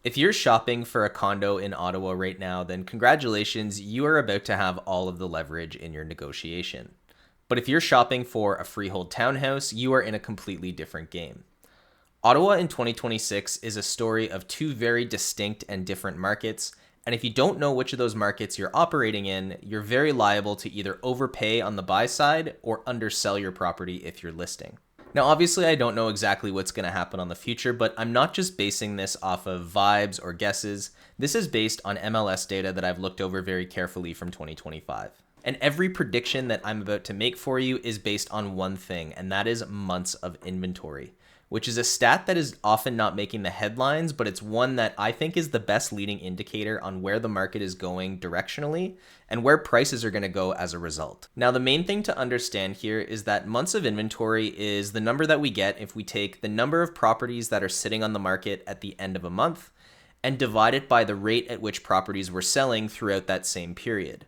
If you're shopping for a condo in Ottawa right now, then congratulations, you are about to have all of the leverage in your negotiation. But if you're shopping for a freehold townhouse, you are in a completely different game. Ottawa in 2026 is a story of two very distinct and different markets, and if you don't know which of those markets you're operating in, you're very liable to either overpay on the buy side or undersell your property if you're listing. Now, obviously, I don't know exactly what's going to happen on the future, but I'm not just basing this off of vibes or guesses. This is based on MLS data that I've looked over very carefully from 2025. And every prediction that I'm about to make for you is based on one thing, and that is months of inventory, which is a stat that is often not making the headlines, but it's one that I think is the best leading indicator on where the market is going directionally and where prices are going to go as a result. Now, the main thing to understand here is that months of inventory is the number that we get if we take the number of properties that are sitting on the market at the end of a month and divide it by the rate at which properties were selling throughout that same period.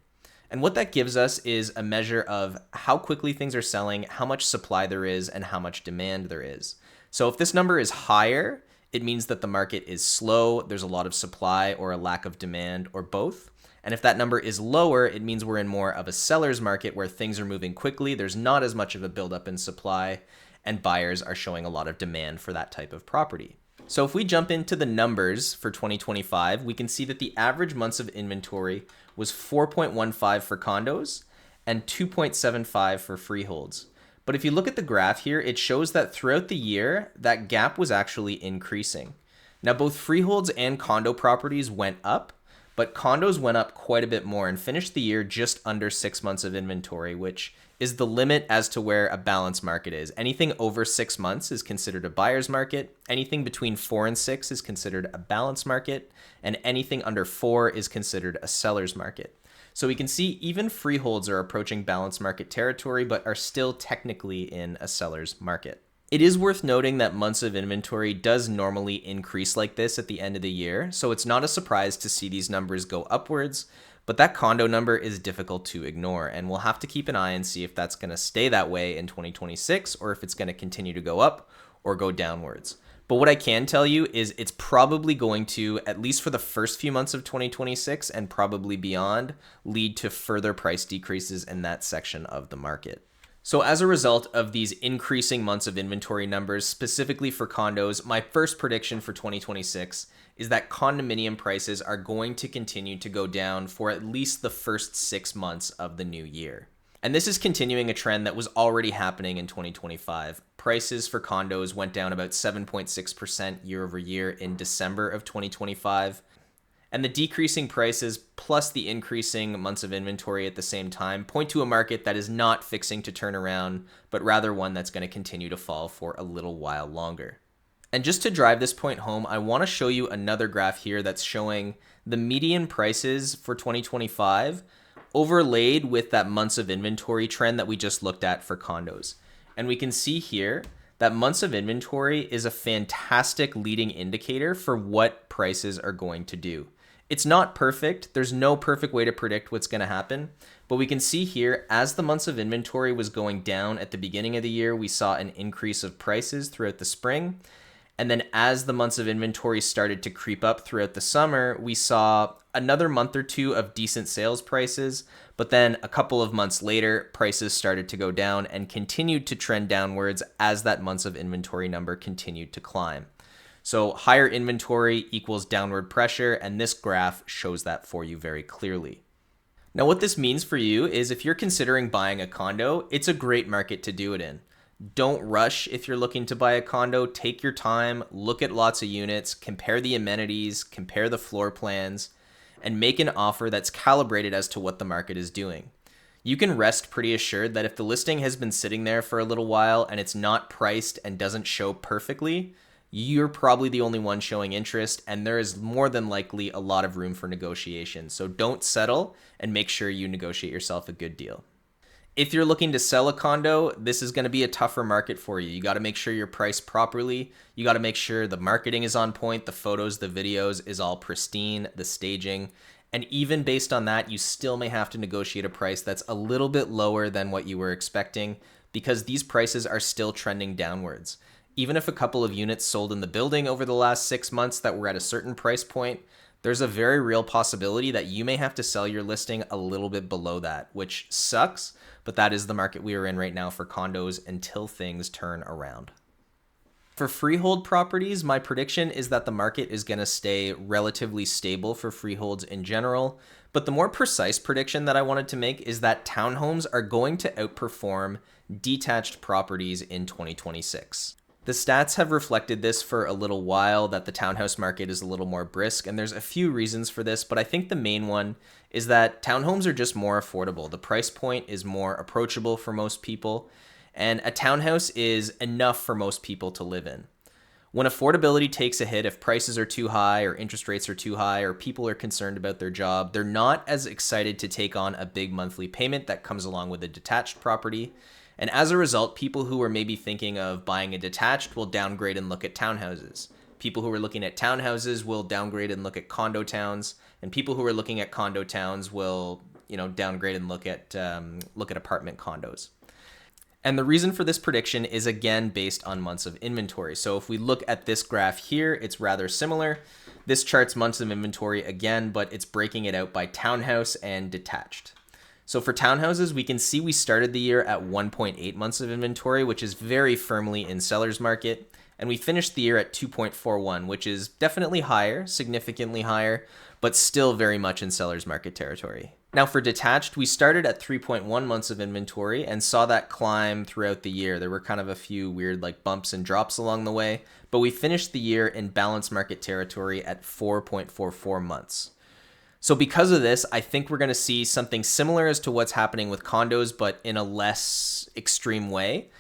And what that gives us is a measure of how quickly things are selling, how much supply there is, and how much demand there is. So if this number is higher, it means that the market is slow, there's a lot of supply or a lack of demand or both. And if that number is lower, it means we're in more of a seller's market where things are moving quickly, there's not as much of a buildup in supply, and buyers are showing a lot of demand for that type of property. So if we jump into the numbers for 2025, we can see that the average months of inventory was 4.15 for condos and 2.75 for freeholds. But if you look at the graph here, it shows that throughout the year, that gap was actually increasing. Now, both freeholds and condo properties went up, but condos went up quite a bit more and finished the year just under 6 months of inventory, which is the limit as to where a balanced market is. Anything over 6 months is considered a buyer's market. Anything between 4 and 6 is considered a balanced market, and anything under 4 is considered a seller's market. So we can see even freeholds are approaching balanced market territory, but are still technically in a seller's market. It is worth noting that months of inventory does normally increase like this at the end of the year, so it's not a surprise to see these numbers go upwards, but that condo number is difficult to ignore, and we'll have to keep an eye and see if that's going to stay that way in 2026 or if it's going to continue to go up or go downwards. But what I can tell you is it's probably going to, at least for the first few months of 2026 and probably beyond, lead to further price decreases in that section of the market. So as a result of these increasing months of inventory numbers, specifically for condos, my first prediction for 2026 is that condominium prices are going to continue to go down for at least the first 6 months of the new year. And this is continuing a trend that was already happening in 2025. Prices for condos went down about 7.6% year over year in December of 2025. And the decreasing prices plus the increasing months of inventory at the same time point to a market that is not fixing to turn around, but rather one that's going to continue to fall for a little while longer. And just to drive this point home, I want to show you another graph here that's showing the median prices for 2025 overlaid with that months of inventory trend that we just looked at for condos. And we can see here that months of inventory is a fantastic leading indicator for what prices are going to do. It's not perfect. There's no perfect way to predict what's going to happen, but we can see here as the months of inventory was going down at the beginning of the year, we saw an increase of prices throughout the spring. And then as the months of inventory started to creep up throughout the summer, we saw another month or two of decent sales prices, but then a couple of months later, prices started to go down and continued to trend downwards as that months of inventory number continued to climb. So higher inventory equals downward pressure, and this graph shows that for you very clearly. Now, what this means for you is if you're considering buying a condo, it's a great market to do it in. Don't rush if you're looking to buy a condo. Take your time, look at lots of units, compare the amenities, compare the floor plans, and make an offer that's calibrated as to what the market is doing. You can rest pretty assured that if the listing has been sitting there for a little while and it's not priced and doesn't show perfectly, you're probably the only one showing interest, and there is more than likely a lot of room for negotiation. So don't settle and make sure you negotiate yourself a good deal. If you're looking to sell a condo, this is going to be a tougher market for you. You got to make sure you're priced properly. You got to make sure the marketing is on point, the photos, the videos is all pristine, the staging. And even based on that, you still may have to negotiate a price that's a little bit lower than what you were expecting because these prices are still trending downwards. Even if a couple of units sold in the building over the last 6 months that were at a certain price point, there's a very real possibility that you may have to sell your listing a little bit below that, which sucks, but that is the market we are in right now for condos until things turn around. For freehold properties, my prediction is that the market is going to stay relatively stable for freeholds in general, but the more precise prediction that I wanted to make is that townhomes are going to outperform detached properties in 2026. The stats have reflected this for a little while, that the townhouse market is a little more brisk, and there's a few reasons for this, but I think the main one is that townhomes are just more affordable. The price point is more approachable for most people, and a townhouse is enough for most people to live in. When affordability takes a hit, if prices are too high or interest rates are too high or people are concerned about their job, they're not as excited to take on a big monthly payment that comes along with a detached property. And as a result, people who are maybe thinking of buying a detached will downgrade and look at townhouses. People who are looking at townhouses will downgrade and look at condo towns, and people who are looking at condo towns will, downgrade and look at apartment condos. And the reason for this prediction is again based on months of inventory. So if we look at this graph here, it's rather similar. This chart's months of inventory again, but it's breaking it out by townhouse and detached. So for townhouses, we can see we started the year at 1.8 months of inventory, which is very firmly in seller's market. And we finished the year at 2.41, which is definitely higher, significantly higher, but still very much in seller's market territory. Now for detached, we started at 3.1 months of inventory and saw that climb throughout the year. There were kind of a few weird bumps and drops along the way, but we finished the year in balanced market territory at 4.44 months. So because of this, I think we're going to see something similar as to what's happening with condos, but in a less extreme way,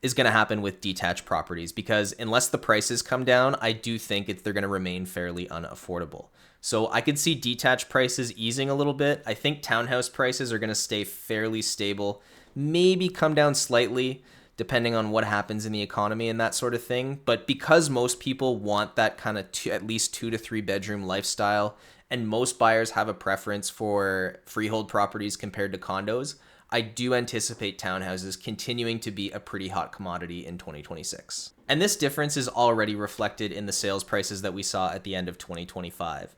is going to happen with detached properties, because unless the prices come down, I do think they're going to remain fairly unaffordable. So I could see detached prices easing a little bit. I think townhouse prices are going to stay fairly stable, maybe come down slightly depending on what happens in the economy and that sort of thing. But because most people want that kind of at least 2 to 3 bedroom lifestyle, and most buyers have a preference for freehold properties compared to condos, I do anticipate townhouses continuing to be a pretty hot commodity in 2026. And this difference is already reflected in the sales prices that we saw at the end of 2025.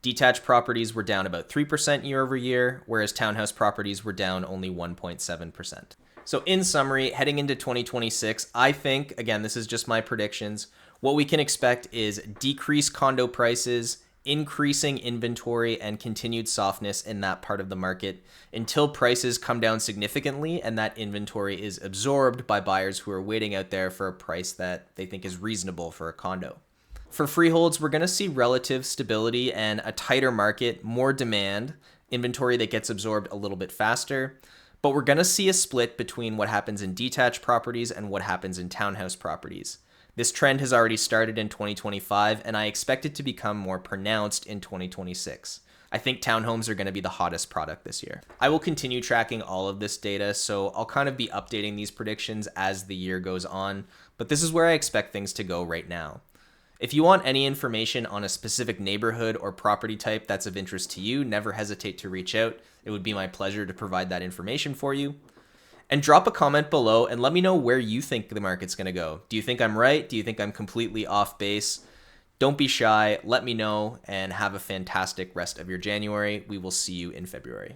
Detached properties were down about 3% year over year, whereas townhouse properties were down only 1.7%. So in summary, heading into 2026, I think, again, this is just my predictions, what we can expect is decreased condo prices, increasing inventory, and continued softness in that part of the market until prices come down significantly and that inventory is absorbed by buyers who are waiting out there for a price that they think is reasonable for a condo. For freeholds, we're going to see relative stability and a tighter market, more demand, inventory that gets absorbed a little bit faster, but we're going to see a split between what happens in detached properties and what happens in townhouse properties. This trend has already started in 2025, and I expect it to become more pronounced in 2026. I think townhomes are going to be the hottest product this year. I will continue tracking all of this data, so I'll kind of be updating these predictions as the year goes on, but this is where I expect things to go right now. If you want any information on a specific neighborhood or property type that's of interest to you, never hesitate to reach out. It would be my pleasure to provide that information for you. And drop a comment below and let me know where you think the market's going to go. Do you think I'm right? Do you think I'm completely off base? Don't be shy. Let me know, and have a fantastic rest of your January. We will see you in February.